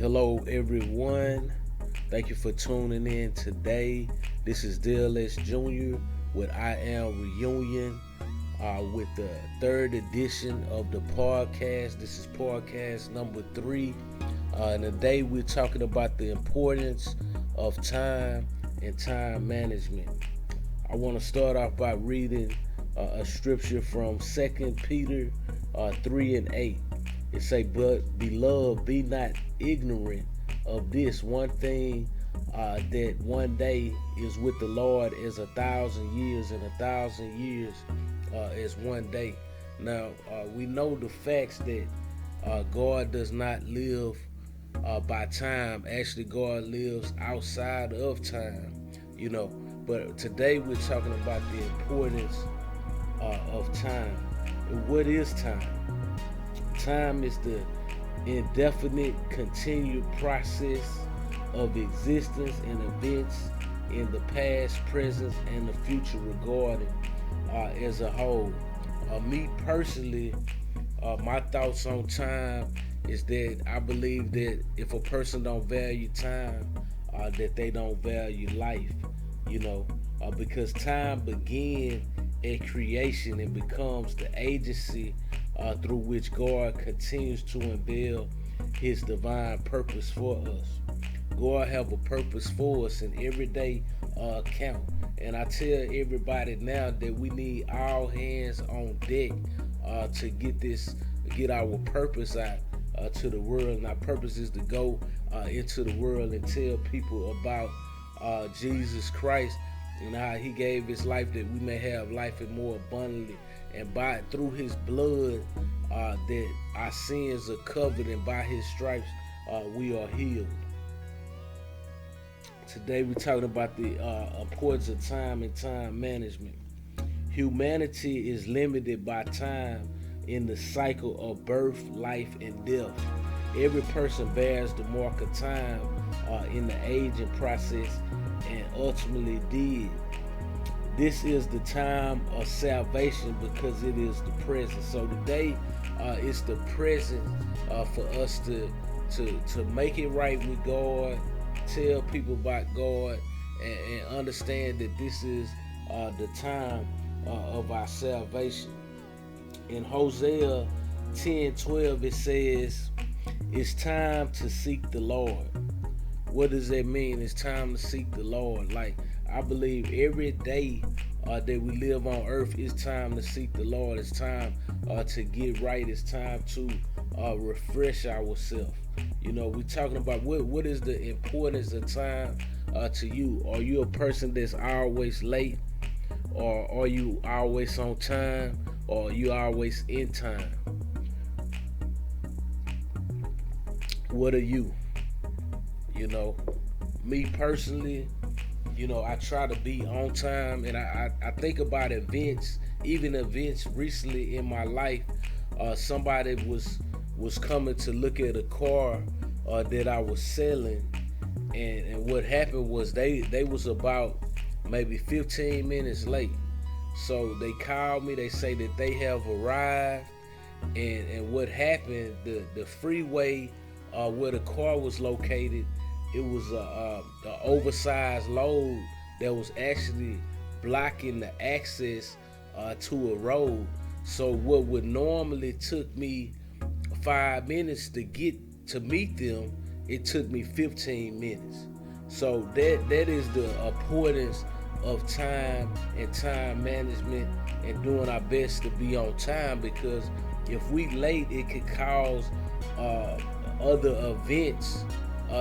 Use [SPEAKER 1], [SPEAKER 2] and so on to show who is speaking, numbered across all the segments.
[SPEAKER 1] Hello, everyone. Thank you for tuning in today. This is DLS Jr. with I Am Reunion with the third edition of the podcast. This is podcast number 3. And today we're talking about the importance of time and time management. I want to start off by reading a scripture from 2 Peter 3 and 8. It say, "But beloved, be not ignorant of this one thing, that one day is with the Lord as 1,000 years, and 1,000 years as one day." Now, we know the facts that God does not live by time. Actually, God lives outside of time, But today we're talking about the importance of time. And what is time? Time is the indefinite continued process of existence and events in the past, present, and the future regarding as a whole. Me personally, my thoughts on time is that I believe that if a person don't value time, that they don't value life, because time began at creation and becomes the agency through which God continues to unveil his divine purpose for us. God have a purpose for us, and every day count. And I tell everybody now that we need all hands on deck to get our purpose out to the world. And our purpose is to go into the world and tell people about Jesus Christ and how he gave his life that we may have life and more abundantly. And through his blood, that our sins are covered, and by his stripes we are healed. Today we're talking about the importance of time and time management. Humanity is limited by time in the cycle of birth, life, and death. Every person bears the mark of time in the aging process and ultimately dead. This is the time of salvation because it is the present. So today, it's the present for us to make it right with God, tell people about God, and understand that this is the time of our salvation. In Hosea 10:12, it says, "It's time to seek the Lord." What does that mean? It's time to seek the Lord. Like, I believe every day that we live on earth, it's time to seek the Lord. It's time to get right. It's time to refresh ourselves. We're talking about what is the importance of time to you. Are you a person that's always late? Or are you always on time? Or are you always in time? What are you? Me personally, I try to be on time, and I think about events, even events recently in my life. Somebody was coming to look at a car that I was selling, and what happened was they was about maybe 15 minutes late. So they called me, they say that they have arrived, and what happened, the freeway where the car was located, it was a oversized load that was actually blocking the access to a road. So what would normally took me 5 minutes to get to meet them, it took me 15 minutes. So that is the importance of time and time management and doing our best to be on time, because if we late, it could cause other events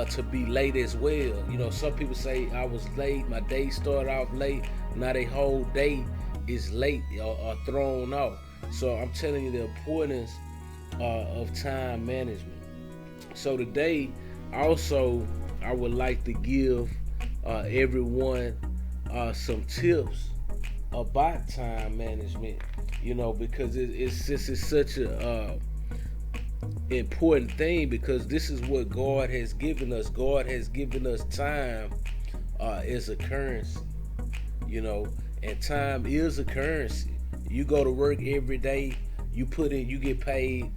[SPEAKER 1] to be late as well. Some people say I was late, my day started off late, now their whole day is late or thrown off. So I'm telling you the importance of time management. So today also I would like to give everyone some tips about time management, because it's such a important thing, because this is what God has given us. God has given us time as a currency, and time is a currency. You go to work every day, you get paid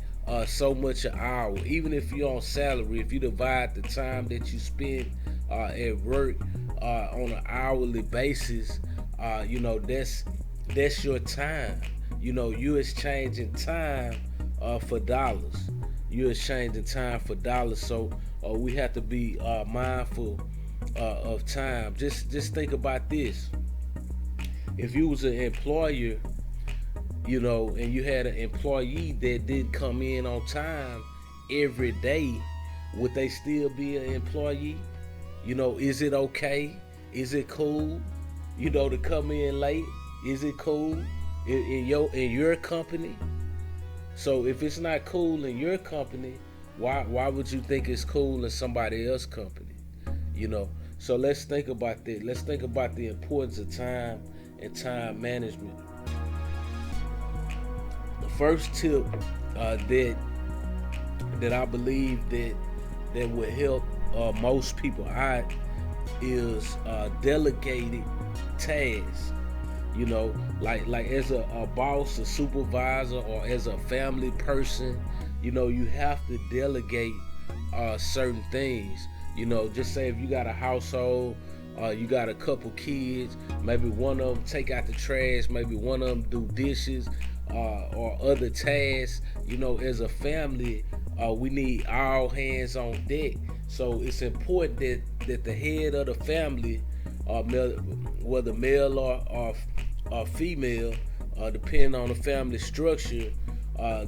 [SPEAKER 1] so much an hour. Even if you're on salary, if you divide the time that you spend at work on an hourly basis, that's your time. You exchanging time for dollars. You're exchanging time for dollars. So we have to be mindful of time. Just think about this. If you was an employer, and you had an employee that didn't come in on time every day, would they still be an employee? Is it okay? Is it cool? To come in late? Is it cool in your company? So if it's not cool in your company, why would you think it's cool in somebody else's company? So let's think about that. Let's think about the importance of time and time management. The first tip that I believe that would help most people out is delegated tasks. Like as a boss, a supervisor, or as a family person, you have to delegate certain things. Just say if you got a household, you got a couple kids, maybe one of them take out the trash, maybe one of them do dishes, or other tasks. As a family, we need all hands on deck. So it's important that the head of the family, whether male or female, depending on the family structure,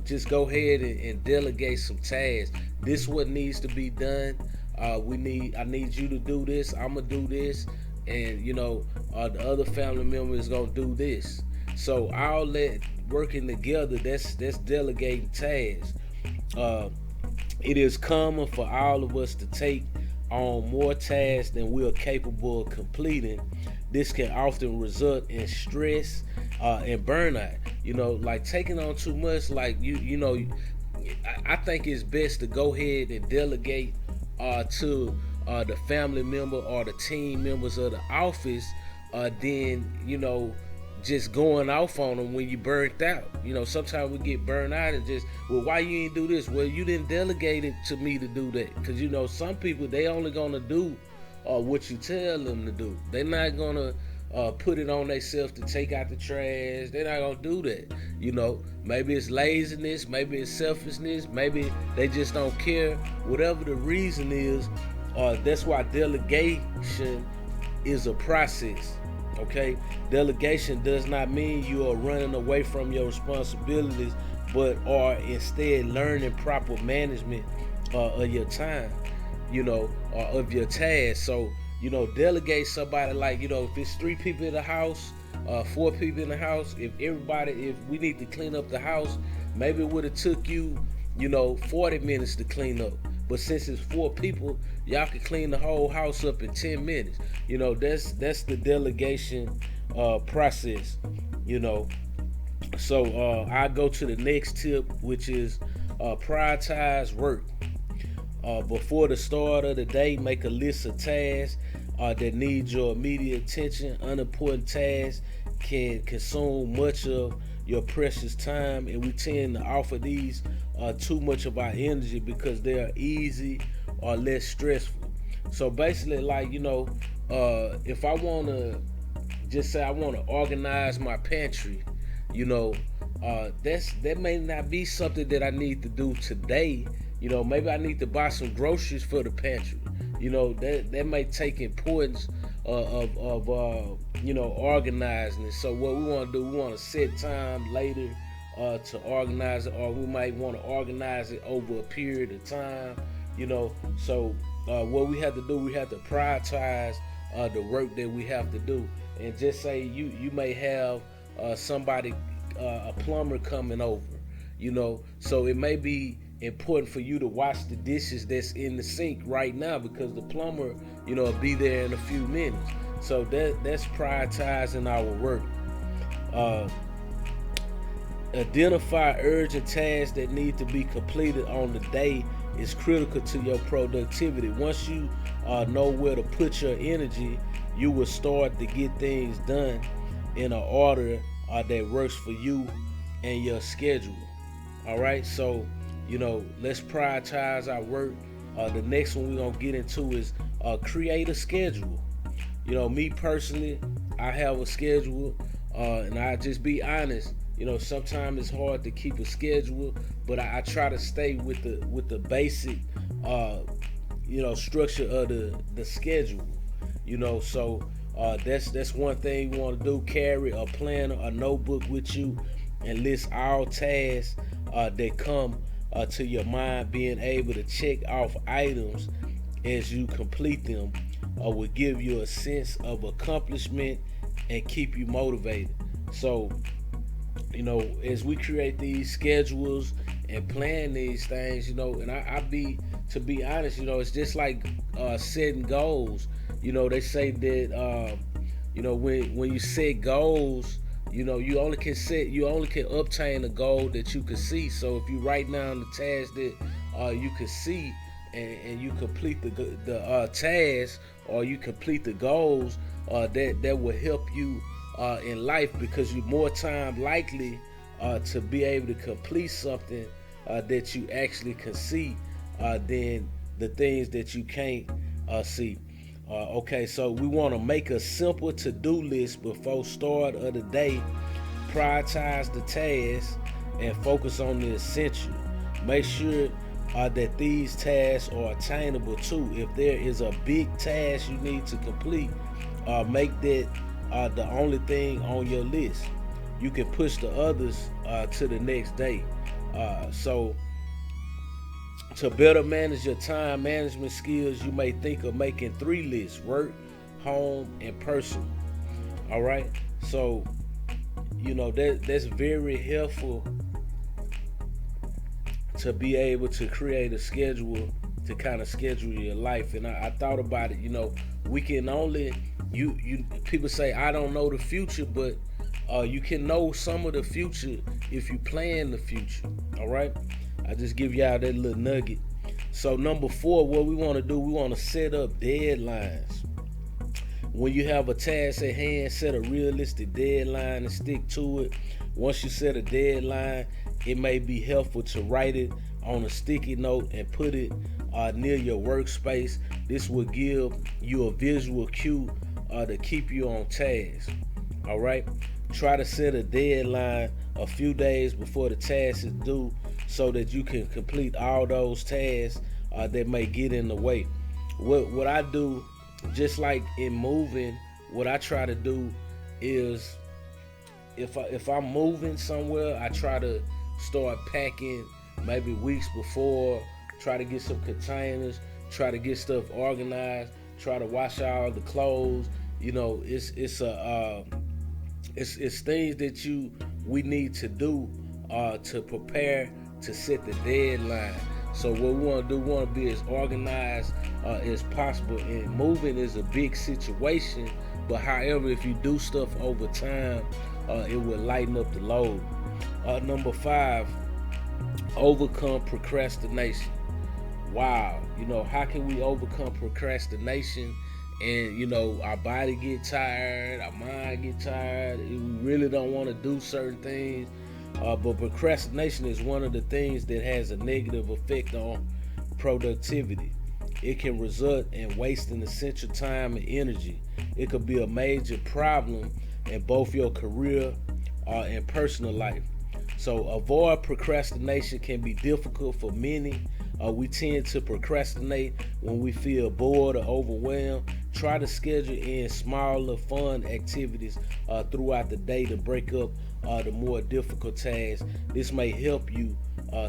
[SPEAKER 1] just go ahead and delegate some tasks. This is what needs to be done. I need you to do this. I'm gonna do this, and the other family member is gonna do this. So all that working together, that's delegating tasks. It is common for all of us to take on more tasks than we are capable of completing. This can often result in stress and burnout. Like taking on too much. Like I think it's best to go ahead and delegate to the family member or the team members of the office. Then just going off on them when you burnt out. Sometimes we get burnt out and just, well, why you ain't do this? Well, you didn't delegate it to me to do that. Because some people, they only gonna do what you tell them to do. They're not gonna put it on themselves to take out the trash. They're not gonna do that. Maybe it's laziness, maybe it's selfishness, maybe they just don't care. Whatever the reason is, that's why delegation is a process. Okay, delegation does not mean you are running away from your responsibilities, but are instead learning proper management of your time, or of your tasks. So, delegate somebody, like, if it's 3 people in the house, 4 people in the house, if we need to clean up the house, maybe it would have took you, 40 minutes to clean up. But since it's 4 people, y'all can clean the whole house up in 10 minutes. That's the delegation process. So I go to the next tip, which is prioritize work. Before the start of the day, make a list of tasks that need your immediate attention. Unimportant tasks can consume much of your precious time, and we tend to offer these too much of our energy because they are easy or less stressful. So basically, like, if I want to just say I want to organize my pantry, that may not be something that I need to do today. Maybe I need to buy some groceries for the pantry. That may take importance of organizing it. So what we want to do, we want to set time later to organize it, or we might want to organize it over a period of time. So what we have to do, we have to prioritize the work that we have to do. And just say you may have somebody, a plumber coming over, so it may be important for you to wash the dishes that's in the sink right now, because the plumber, will be there in a few minutes. So that's prioritizing our work. Identify urgent tasks that need to be completed on the day is critical to your productivity. Once you know where to put your energy, you will start to get things done in an order that works for you and your schedule. All right, so Let's prioritize our work. The next one we're gonna get into is create a schedule. Me personally, I have a schedule, and I just be honest. Sometimes it's hard to keep a schedule, but I try to stay with the basic, structure of the schedule. So that's one thing you want to do. Carry a planner, a notebook with you, and list all tasks that come to your mind. Being able to check off items as you complete them will give you a sense of accomplishment and keep you motivated. So, as we create these schedules and plan these things, and to be honest, it's just like setting goals. They say that, when you set goals, you only can obtain a goal that you can see. So if you write down the tasks that you can see, and you complete the task, or you complete the goals, that will help you in life, because you're more time likely to be able to complete something that you actually can see than the things that you can't see. Okay, so we want to make a simple to-do list before start of the day. Prioritize the tasks and focus on the essential. Make sure that these tasks are attainable too. If there is a big task you need to complete, make that the only thing on your list. You can push the others to the next day. So to better manage your time management skills, you may think of making 3 lists: work, home, and personal. All right. So, that's very helpful to be able to create a schedule to kind of schedule your life. And I thought about it. We can only people say I don't know the future, but you can know some of the future if you plan the future. All right. I just give y'all that little nugget. So number 4, what we want to do, we want to set up deadlines. When you have a task at hand, set a realistic deadline and stick to it. Once you set a deadline, it may be helpful to write it on a sticky note and put it near your workspace. This will give you a visual cue to keep you on task. All right. Try to set a deadline a few days before the task is due, so that you can complete all those tasks that may get in the way. What I do, just like in moving, what I try to do is, if I'm moving somewhere, I try to start packing maybe weeks before. Try to get some containers, try to get stuff organized, try to wash all the clothes. It's things that we need to do to prepare to set the deadline. So what we want to do, we want to be as organized as possible. And moving is a big situation, but however, if you do stuff over time, it will lighten up the load. Number 5, overcome procrastination. Wow, how can we overcome procrastination? And our body get tired, our mind get tired, we really don't want to do certain things. But procrastination is one of the things that has a negative effect on productivity. It can result in wasting essential time and energy. It could be a major problem in both your career and personal life. So avoid procrastination can be difficult for many. We tend to procrastinate when we feel bored or overwhelmed. Try to schedule in smaller fun activities throughout the day to break up the more difficult tasks. This may help you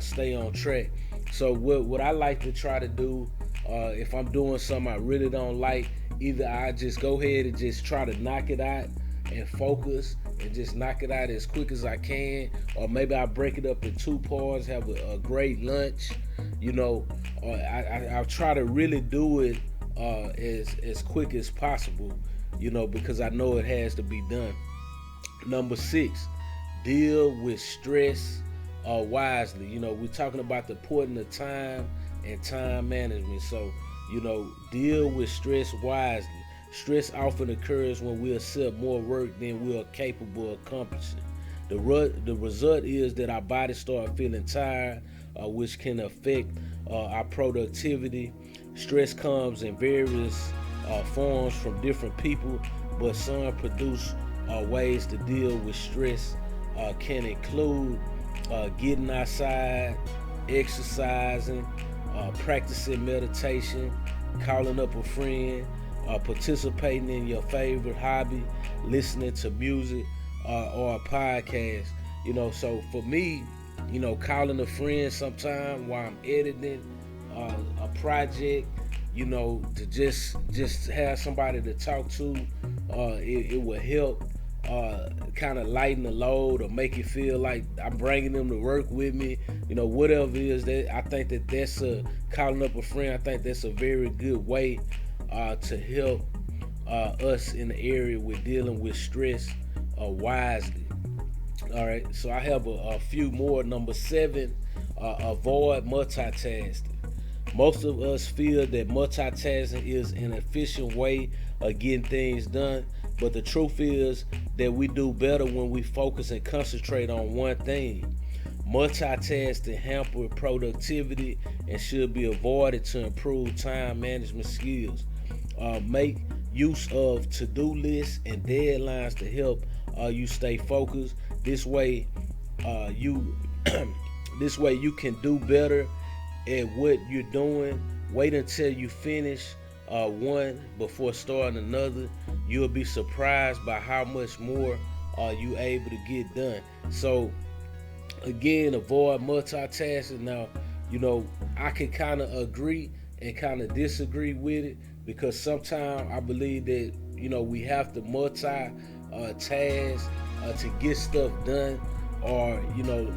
[SPEAKER 1] stay on track. So what I like to try to do, if I'm doing something I really don't like, either I just go ahead and just try to knock it out and focus and just knock it out as quick as I can, or maybe I break it up in 2 parts, have a great lunch, or I'll try to really do it as quick as possible, because I know it has to be done. Number 6, deal with stress wisely. We're talking about the importance of time and time management. So, deal with stress wisely. Stress often occurs when we accept more work than we are capable of accomplishing. The result is that our bodies start feeling tired, which can affect our productivity. Stress comes in various forms from different people, but some produce ways to deal with stress can include getting outside, exercising, practicing meditation, calling up a friend, participating in your favorite hobby, listening to music or a podcast. So for me, calling a friend sometime while I'm editing a project, to just have somebody to talk to, it will help kind of lighten the load or make it feel like I'm bringing them to work with me. Whatever it is, that I think that's calling up a friend. I think that's a very good way to help us in the area with dealing with stress wisely. All right, so I have a few more. Number 7, avoid multitasking. Most of us feel that multitasking is an efficient way of getting things done, but the truth is that we do better when we focus and concentrate on one thing. Multitasking hampers productivity and should be avoided to improve time management skills. Make use of to-do lists and deadlines to help you stay focused. This way, you can do better at what you're doing. Wait until you finish one before starting another. You'll be surprised by how much more you able to get done. So again, avoid multitasking. Now, I can kind of agree and kind of disagree with it, because sometimes I believe that we have to multitask to get stuff done, or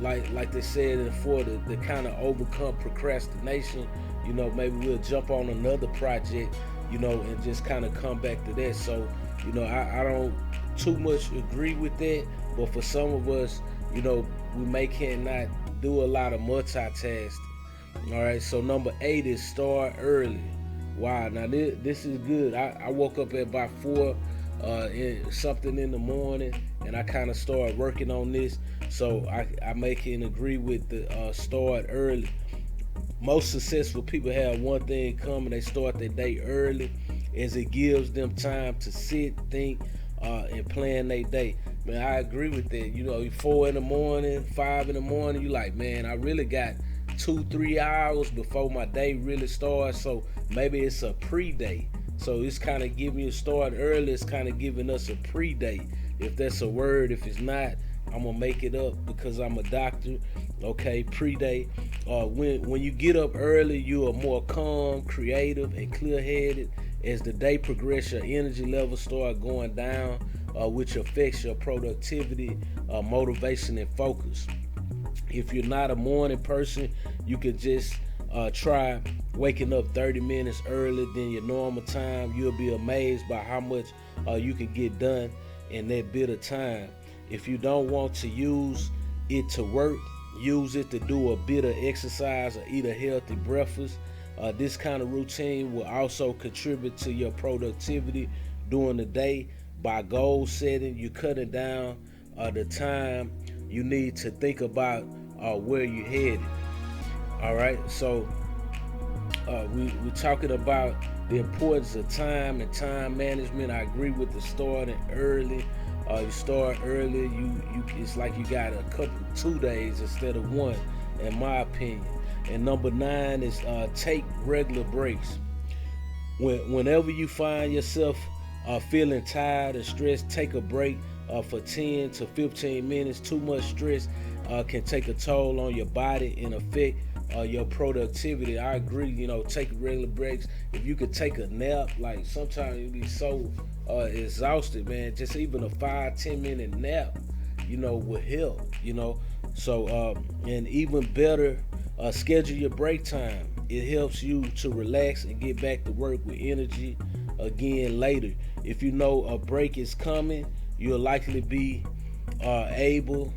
[SPEAKER 1] like they said, for the kind of overcome procrastination. Maybe we'll jump on another project, and just kind of come back to that. So I don't too much agree with that, but for some of us, we cannot do a lot of multitasking. All right, so number 8 is start early. Wow, now this is good. I woke up at about 4 something in the morning, and I kind of started working on this. So I can agree with the start early. Most successful people have one thing in common: they start their day early, as it gives them time to sit, think, and plan their day. Man, I agree with that. 4 in the morning, 5 in the morning, you like, man, I really got 2-3 hours before my day really starts. So maybe it's a pre-day. So it's kind of giving you a start early. It's kind of giving us a pre-day, if that's a word. If it's not, I'm gonna make it up because I'm a doctor. Okay, pre-day. When you get up early, you are more calm, creative, and clear-headed. As the day progresses, your energy levels start going down, which affects your productivity, motivation, and focus. If you're not a morning person, you can just try waking up 30 minutes earlier than your normal time. You'll be amazed by how much you can get done in that bit of time. If you don't want to use it to work, use it to do a bit of exercise or eat a healthy breakfast. This kind of routine will also contribute to your productivity during the day. By goal setting, you're cutting down the time you need to think about where you're headed. All right, so we're talking about the importance of time and time management. I agree with the starting early. You start early, you it's like you got 2 days instead of 1, in my opinion. And number 9 is take regular breaks. Whenever you find yourself feeling tired and stressed, take a break for 10 to 15 minutes. Too much stress can take a toll on your body and affect your productivity. I agree, take regular breaks. If you could take a nap, like sometimes you be so exhausted, man, just even a 5-10 minute nap, will help, So, and even better, schedule your break time. It helps you to relax and get back to work with energy again later. If you know a break is coming, you'll likely be able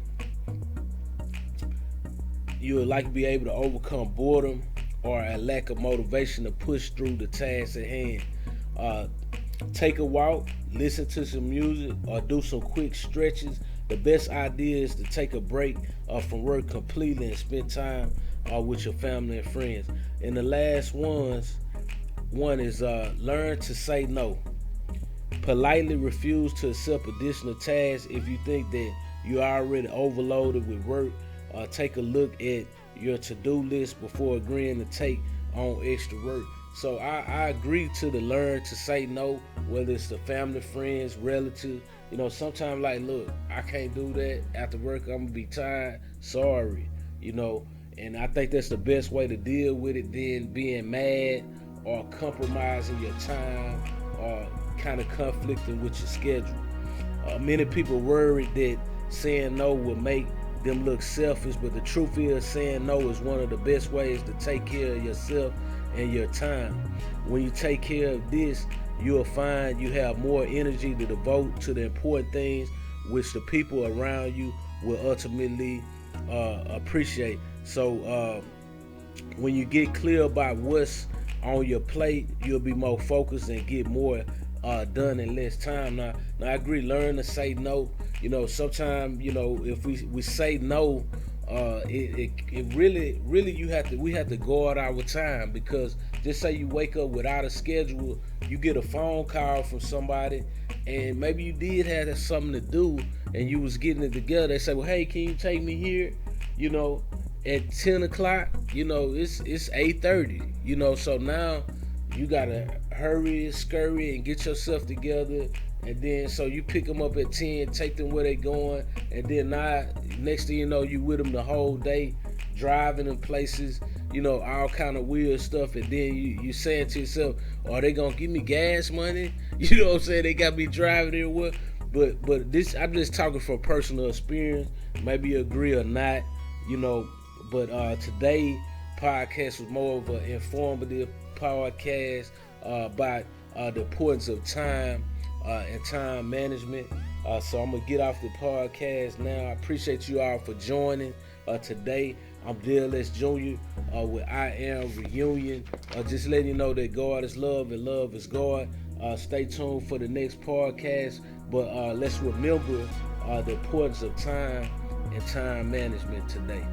[SPEAKER 1] to overcome boredom or a lack of motivation to push through the task at hand. Take a walk, listen to some music, or do some quick stretches. The best idea is to take a break from work completely and spend time with your family and friends. And the last one is learn to say no. Politely refuse to accept additional tasks if you think that you're already overloaded with work. Take a look at your to-do list before agreeing to take on extra work. So I agree to the learn to say no, whether it's the family, friends, relatives. Sometimes like, look, I can't do that. After work, I'm gonna be tired. Sorry, And I think that's the best way to deal with it than being mad or compromising your time or kind of conflicting with your schedule. Many people worry that saying no will make them look selfish, but the truth is saying no is one of the best ways to take care of yourself and your time. When you take care of this, you'll find you have more energy to devote to the important things which the people around you will ultimately appreciate. So when you get clear about what's on your plate, you'll be more focused and get more done in less time. Now I agree, learn to say no. Sometimes, if we say no, it really we have to guard our time, because just say you wake up without a schedule, you get a phone call from somebody, and maybe you did have something to do and you was getting it together. They say, well, hey, can you take me here? At 10 o'clock, it's 8:30, so now you gotta hurry, scurry, and get yourself together. And then so you pick them up at 10, take them where they going, and then next thing you know, you with them the whole day, driving in places, all kind of weird stuff. And then you saying to yourself, are they gonna give me gas money? You know what I'm saying? They got me driving everywhere. But this, I'm just talking from personal experience. Maybe you agree or not, But today podcast was more of an informative podcast about the importance of time and time management. So I'm gonna get off the podcast now. I appreciate you all for joining today. I'm DLS Jr. With I Am Reunion. Just letting you know that God is love and love is God. Stay tuned for the next podcast. But let's remember the importance of time and time management today.